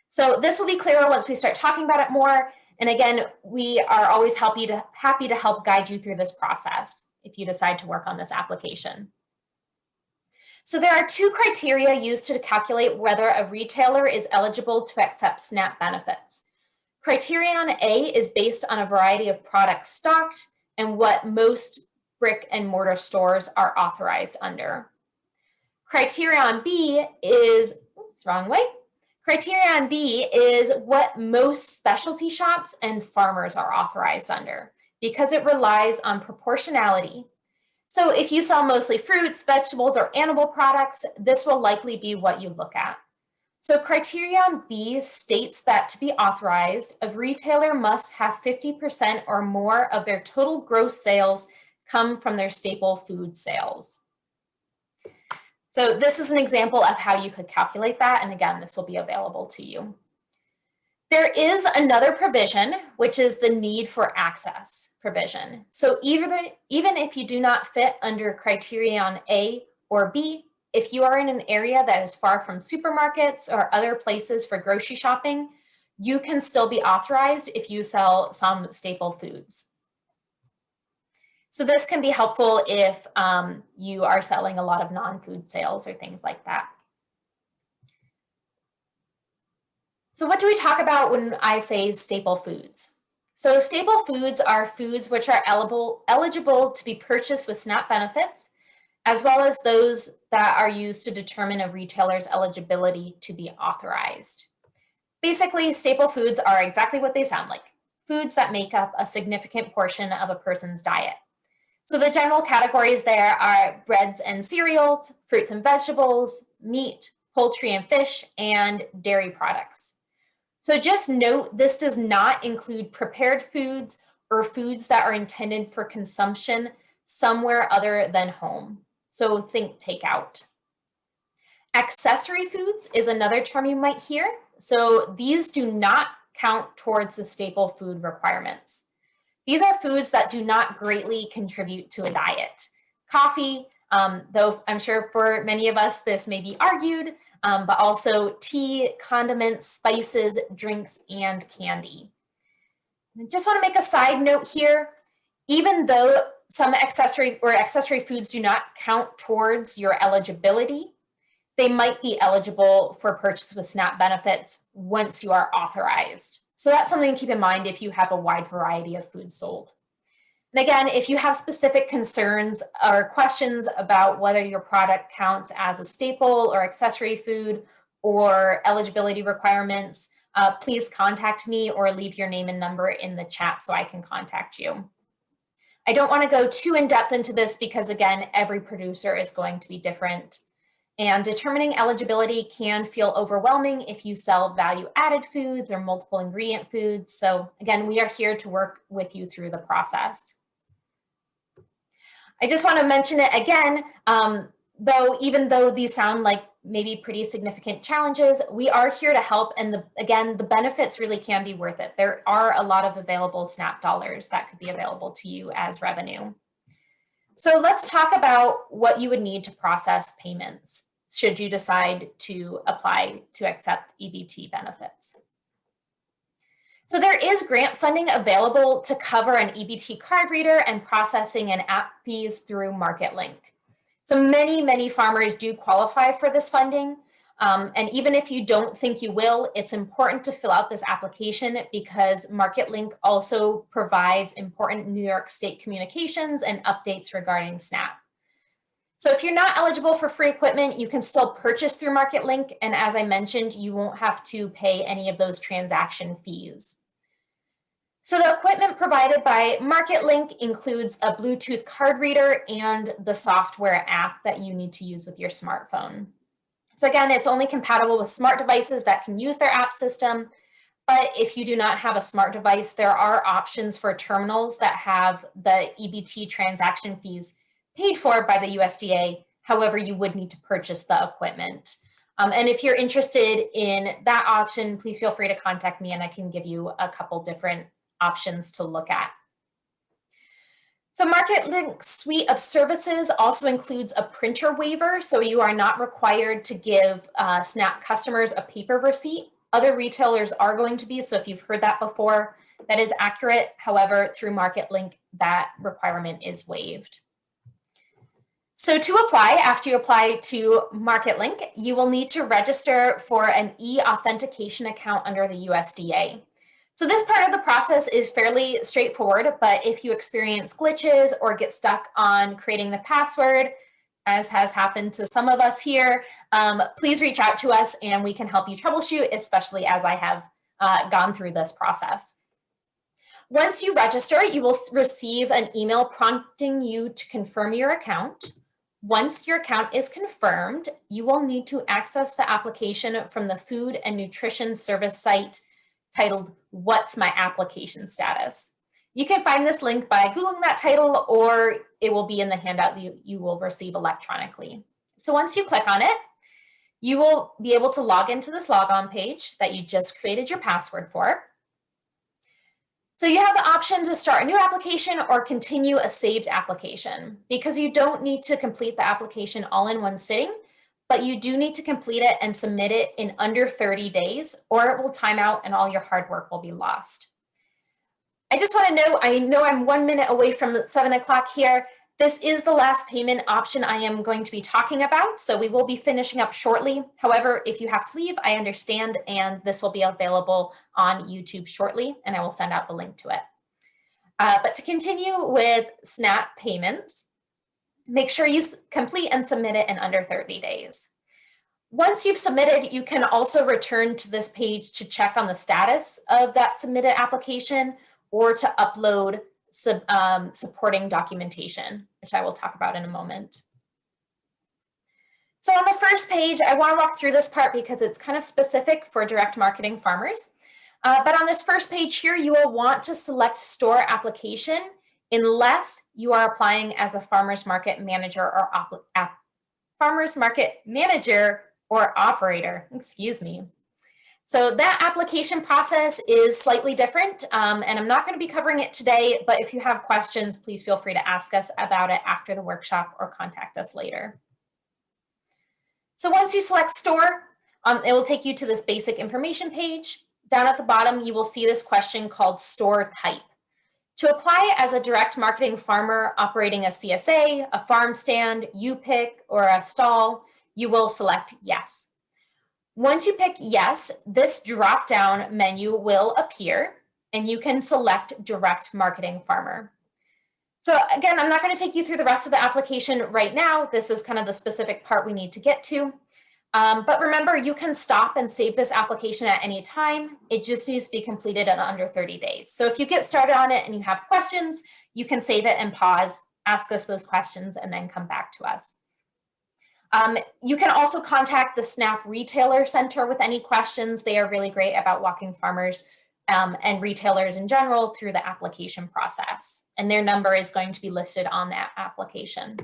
So this will be clearer once we start talking about it more. And again, we are always happy to help guide you through this process if you decide to work on this application. So there are two criteria used to calculate whether a retailer is eligible to accept SNAP benefits. Criterion A is based on a variety of products stocked and what most brick and mortar stores are authorized under. Criterion B is, Criterion B is what most specialty shops and farmers are authorized under because it relies on proportionality. So if you sell mostly fruits, vegetables, or animal products, this will likely be what you look at. So Criterion B states that to be authorized, a retailer must have 50% or more of their total gross sales come from their staple food sales. So this is an example of how you could calculate that. And again, this will be available to you. There is another provision, which is the need for access provision. So even if you do not fit under Criterion A or B, if you are in an area that is far from supermarkets or other places for grocery shopping, you can still be authorized if you sell some staple foods. So this can be helpful if you are selling a lot of non-food sales or things like that. So what do we talk about when I say staple foods? So staple foods are foods which are eligible to be purchased with SNAP benefits, as well as those that are used to determine a retailer's eligibility to be authorized. Basically, staple foods are exactly what they sound like, foods that make up a significant portion of a person's diet. So the general categories there are breads and cereals, fruits and vegetables, meat, poultry and fish, and dairy products. So just note, this does not include prepared foods or foods that are intended for consumption somewhere other than home. So think takeout. Accessory foods is another term you might hear. So these do not count towards the staple food requirements. These are foods that do not greatly contribute to a diet. Coffee, though I'm sure for many of us this may be argued, but also tea, condiments, spices, drinks, and candy. I just want to make a side note here. Even though some accessory foods do not count towards your eligibility, they might be eligible for purchase with SNAP benefits once you are authorized. So that's something to keep in mind if you have a wide variety of foods sold. And again, if you have specific concerns or questions about whether your product counts as a staple or accessory food or eligibility requirements, please contact me or leave your name and number in the chat so I can contact you. I don't want to go too in depth into this because again, every producer is going to be different. And determining eligibility can feel overwhelming if you sell value-added foods or multiple ingredient foods. So again, we are here to work with you through the process. I just want to mention it again, even though these sound like maybe pretty significant challenges, we are here to help. And again, the benefits really can be worth it. There are a lot of available SNAP dollars that could be available to you as revenue. So let's talk about what you would need to process payments should you decide to apply to accept EBT benefits. So there is grant funding available to cover an EBT card reader and processing and app fees through MarketLink. So many farmers do qualify for this funding. And even if you don't think you will, it's important to fill out this application because MarketLink also provides important New York State communications and updates regarding SNAP. So if you're not eligible for free equipment, you can still purchase through MarketLink. And as I mentioned, you won't have to pay any of those transaction fees. So the equipment provided by MarketLink includes a Bluetooth card reader and the software app that you need to use with your smartphone. So again, it's only compatible with smart devices that can use their app system. But if you do not have a smart device, there are options for terminals that have the EBT transaction fees paid for by the USDA. However, you would need to purchase the equipment. And if you're interested in that option, please feel free to contact me and I can give you a couple different options to look at. So MarketLink's suite of services also includes a printer waiver, so you are not required to give SNAP customers a paper receipt. Other retailers are going to be, so if you've heard that before, that is accurate. However, through MarketLink, that requirement is waived. So to apply, after you apply to MarketLink, you will need to register for an e-authentication account under the USDA. So this part of the process is fairly straightforward, but if you experience glitches or get stuck on creating the password, as has happened to some of us here, please reach out to us and we can help you troubleshoot, especially as I have gone through this process. Once you register, you will receive an email prompting you to confirm your account. Once your account is confirmed, you will need to access the application from the Food and Nutrition Service site titled "What's My Application Status?" You can find this link by Googling that title, or it will be in the handout you will receive electronically. So once you click on it, you will be able to log into this logon page that you just created your password for. So you have the option to start a new application or continue a saved application, because you don't need to complete the application all in one sitting, but you do need to complete it and submit it in under 30 days, or it will time out and all your hard work will be lost. I just want to know, I know I'm 1 minute away from 7 o'clock here. This is the last payment option I am going to be talking about, so we will be finishing up shortly. However, if you have to leave, I understand, and this will be available on YouTube shortly, and I will send out the link to it. But to continue with SNAP payments, make sure you complete and submit it in under 30 days. Once you've submitted, you can also return to this page to check on the status of that submitted application or to upload supporting documentation, which I will talk about in a moment. So on the first page, I want to walk through this part because it's kind of specific for direct marketing farmers. But on this first page here, you will want to select store application unless you are applying as a farmers market manager or operator, excuse me. So that application process is slightly different, and I'm not going to be covering it today, but if you have questions, please feel free to ask us about it after the workshop or contact us later. So once you select store, it will take you to this basic information page. Down at the bottom, you will see this question called store type. To apply as a direct marketing farmer operating a CSA, a farm stand, U-Pick, or a stall, you will select yes. Once you pick yes, this drop-down menu will appear and you can select direct marketing farmer. So again, I'm not going to take you through the rest of the application right now. This is kind of the specific part we need to get to. But remember, you can stop and save this application at any time. It just needs to be completed in under 30 days. So if you get started on it and you have questions, you can save it and pause, ask us those questions, and then come back to us. You can also contact the SNAP Retailer Center with any questions. They are really great about walking farmers and retailers in general through the application process. And their number is going to be listed on that application.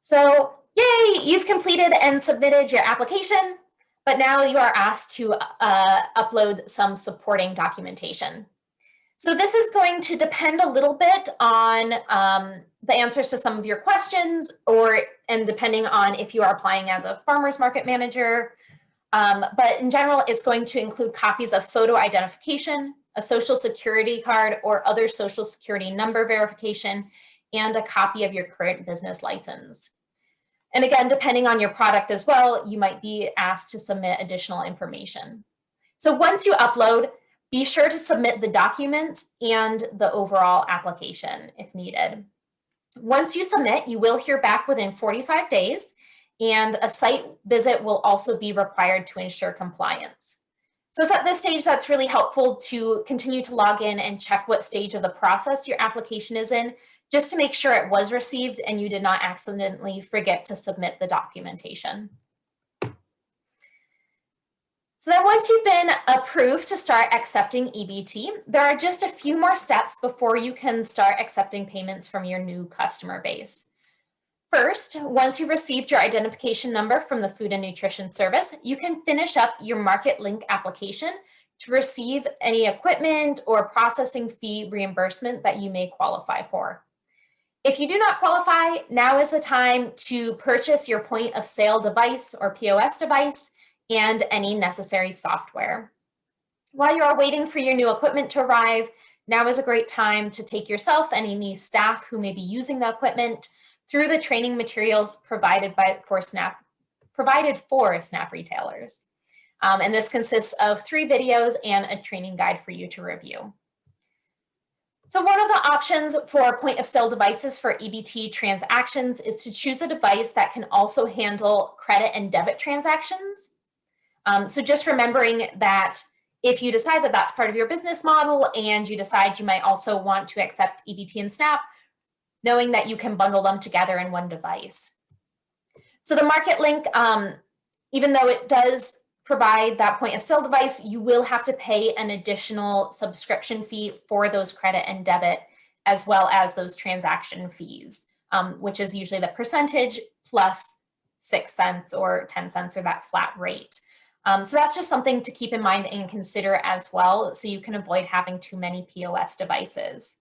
So, yay, you've completed and submitted your application, but now you are asked to upload some supporting documentation. So this is going to depend a little bit on the answers to some of your questions, and depending on if you are applying as a farmer's market manager. But in general, it's going to include copies of photo identification, a social security card or other social security number verification, and a copy of your current business license. And again, depending on your product as well, you might be asked to submit additional information. So once you upload, be sure to submit the documents and the overall application if needed. Once you submit, you will hear back within 45 days, and a site visit will also be required to ensure compliance. So at this stage, that's really helpful to continue to log in and check what stage of the process your application is in, just to make sure it was received and you did not accidentally forget to submit the documentation. So then once you've been approved to start accepting EBT, there are just a few more steps before you can start accepting payments from your new customer base. First, once you've received your identification number from the Food and Nutrition Service, you can finish up your Market Link application to receive any equipment or processing fee reimbursement that you may qualify for. If you do not qualify, now is the time to purchase your point of sale device or POS device and any necessary software. While you are waiting for your new equipment to arrive, now is a great time to take yourself and any staff who may be using the equipment through the training materials provided for SNAP retailers. And this consists of 3 videos and a training guide for you to review. So one of the options for point of sale devices for EBT transactions is to choose a device that can also handle credit and debit transactions. So just remembering that if you decide that that's part of your business model and you decide you might also want to accept EBT and SNAP, knowing that you can bundle them together in one device. So the Market Link, even though it does provide that point of sale device, you will have to pay an additional subscription fee for those credit and debit, as well as those transaction fees, which is usually the percentage plus 6 cents or 10 cents or that flat rate. So that's just something to keep in mind and consider as well, so you can avoid having too many POS devices.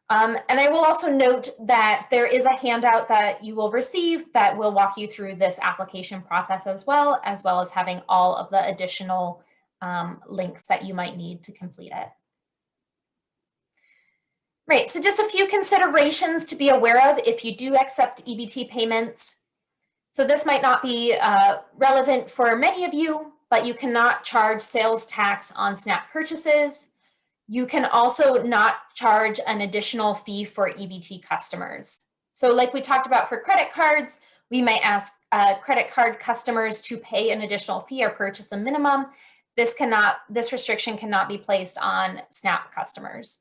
And I will also note that there is a handout that you will receive that will walk you through this application process as well as having all of the additional links that you might need to complete it. Right, so just a few considerations to be aware of if you do accept EBT payments. So this might not be relevant for many of you, but you cannot charge sales tax on SNAP purchases. You can also not charge an additional fee for EBT customers. So like we talked about for credit cards, we might ask credit card customers to pay an additional fee or purchase a minimum. This restriction cannot be placed on SNAP customers.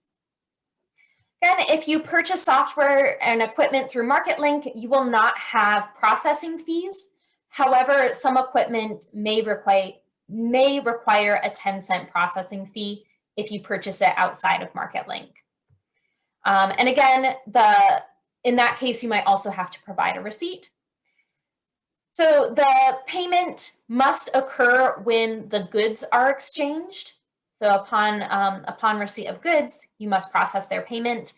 Again, if you purchase software and equipment through Market Link, you will not have processing fees. However, some equipment may require a 10-cent processing fee if you purchase it outside of Market Link. And again, in that case, you might also have to provide a receipt. So the payment must occur when the goods are exchanged. So upon receipt of goods, you must process their payment.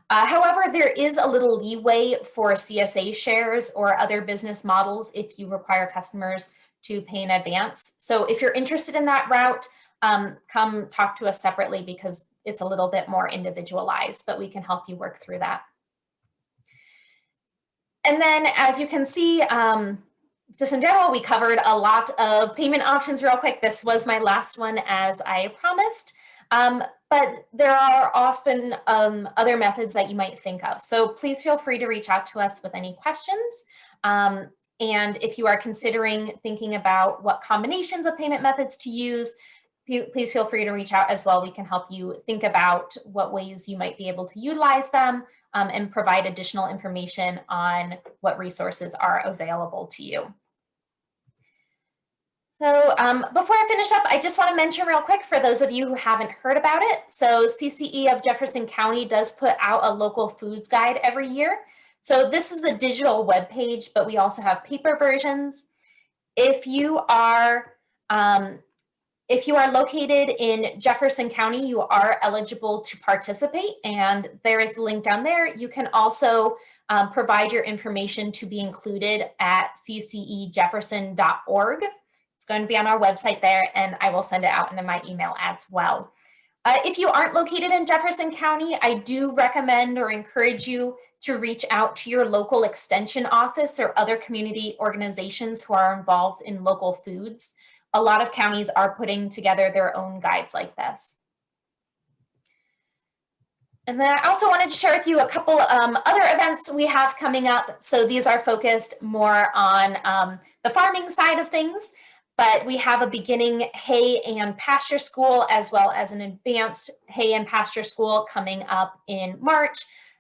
However, there is a little leeway for CSA shares or other business models if you require customers to pay in advance. So if you're interested in that route, come talk to us separately because it's a little bit more individualized, but we can help you work through that. And then as you can see, just in general, we covered a lot of payment options real quick. This was my last one, as I promised, but there are often other methods that you might think of. So please feel free to reach out to us with any questions. And if you are considering thinking about what combinations of payment methods to use, please feel free to reach out as well. We can help you think about what ways you might be able to utilize them and provide additional information on what resources are available to you. So before I finish up, I just want to mention real quick for those of you who haven't heard about it. So CCE of Jefferson County does put out a local foods guide every year. So this is a digital web page, but we also have paper versions. If you are located in Jefferson County, you are eligible to participate, and there is the link down there. You can also provide your information to be included at ccejefferson.org. It's going to be on our website there, and I will send it out into my email as well. If you aren't located in Jefferson County, I do recommend or encourage you to reach out to your local extension office or other community organizations who are involved in local foods. A lot of counties are putting together their own guides like this. And then I also wanted to share with you a couple other events we have coming up. So these are focused more on the farming side of things, but we have a beginning hay and pasture school as well as an advanced hay and pasture school coming up in March.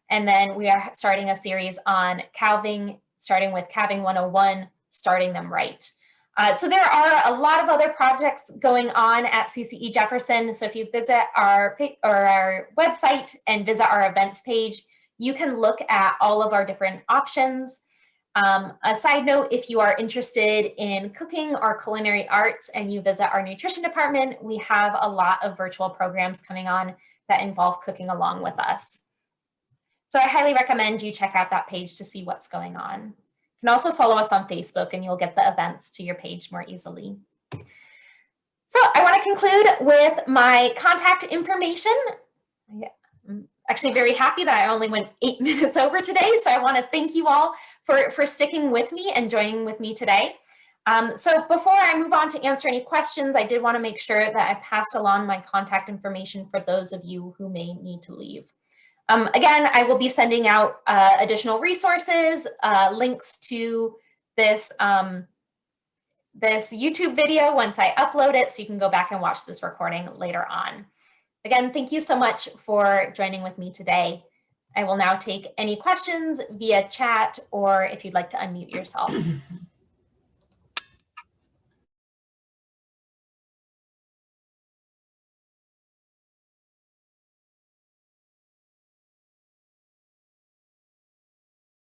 And then we are starting a series on calving, starting with Calving 101, starting them right. So there are a lot of other projects going on at CCE Jefferson. So if you visit our website and visit our events page, you can look at all of our different options. A side note, if you are interested in cooking or culinary arts and you visit our nutrition department, we have a lot of virtual programs coming on that involve cooking along with us. So I highly recommend you check out that page to see what's going on. You can also follow us on Facebook and you'll get the events to your page more easily. So I want to conclude with my contact information. I'm actually very happy that I only went 8 minutes over today. So I want to thank you all for sticking with me and joining with me today. So before I move on to answer any questions, I did want to make sure that I passed along my contact information for those of you who may need to leave. Again, I will be sending out additional resources, links to this, this YouTube video once I upload it, so you can go back and watch this recording later on. Again, thank you so much for joining with me today. I will now take any questions via chat or if you'd like to unmute yourself.